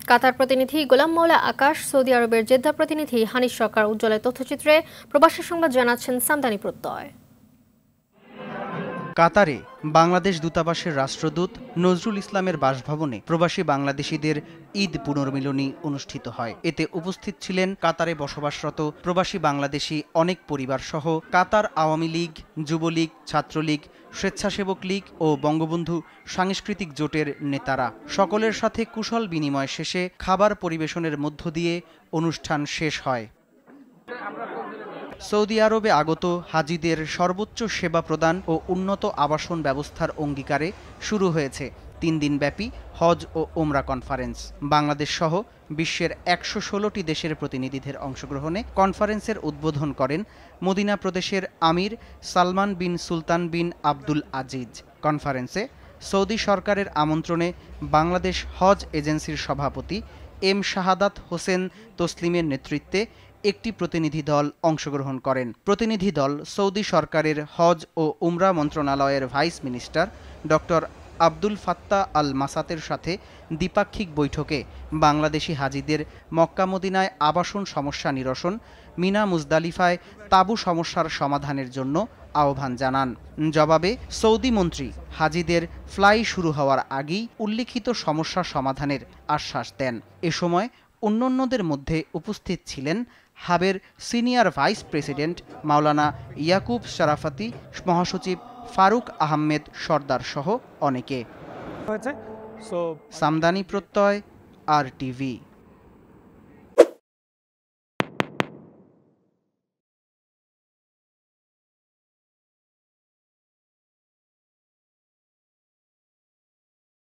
কাতার প্রতিনিধি গোলাম মওলা আকাশ, সৌদি আরবের জেদ্দা প্রতিনিধি হানিফ সরকার উজ্জ্বলের তথ্যচিত্রে প্রবাসী সংবাদ জানাচ্ছেন সামদানি প্রত্যয়। কাতারে বাংলাদেশ দূতাবাসের রাষ্ট্রদূত নজরুল ইসলামের বাসভবনে প্রবাসী বাংলাদেশিদের ঈদ পুনর্মিলনী অনুষ্ঠিত হয়। এতে উপস্থিত ছিলেন কাতারে বসবাসরত প্রবাসী বাংলাদেশি অনেক পরিবার সহ কাতার আওয়ামী লীগ, যুবলীগ, ছাত্রলীগ, স্বেচ্ছাসেবক লীগ ও বঙ্গবন্ধু সাংস্কৃতিক জোটের নেতারা। সকলের সাথে কুশল বিনিময় শেষে খাবার পরিবেশনের মধ্য দিয়ে অনুষ্ঠান শেষ হয়। সৌদি আরবে আগত হাজিদের সর্বোচ্চ সেবা প্রদান ও উন্নত আবাসন ব্যবস্থার অঙ্গীকারে শুরু হয়েছে ৩ দিনব্যাপী হজ ও ওমরা কনফারেন্স। বাংলাদেশ সহ বিশ্বের ১১৬টি দেশের প্রতিনিধিদের অংশগ্রহণে কনফারেন্সের উদ্বোধন করেন মদিনা প্রদেশের আমির সালমান বিন সুলতান বিন আব্দুল আজিজ। কনফারেন্সে সৌদি সরকারের আমন্ত্রণে বাংলাদেশ হজ এজেন্সির সভাপতি এম শাহাদাত হোসেন তসলিমের নেতৃত্বে একটি প্রতিনিধি দল অংশগ্রহণ করেন। প্রতিনিধি দল সৌদি সরকারের হজ ও উমরা মন্ত্রণালয়ের ভাইস মিনিস্টার ডক্টর আব্দুল ফাত্তা আল মাসাতের সাথে দ্বিপাক্ষিক বৈঠকে বাংলাদেশি হাজিদের মক্কা মদিনায় আবাসন সমস্যা নিরসন, মিনা মুজদালিফায় তাঁবু সমস্যার সমাধানের জন্য আহ্বান জানান। জবাবে সৌদি মন্ত্রী হাজিদের ফ্লাই শুরু হওয়ার আগেই উল্লিখিত সমস্যা সমাধানের আশ্বাস দেন। এ সময় অন্যান্যদের মধ্যে উপস্থিত ছিলেন হাবের সিনিয়র ভাইস প্রেসিডেন্ট মাওলানা ইয়াকুব শরাফতি, মহাসচিব ফারুক আহমেদ সর্দার সহ অনেকে। সামদানি প্রত্যয়, RTV।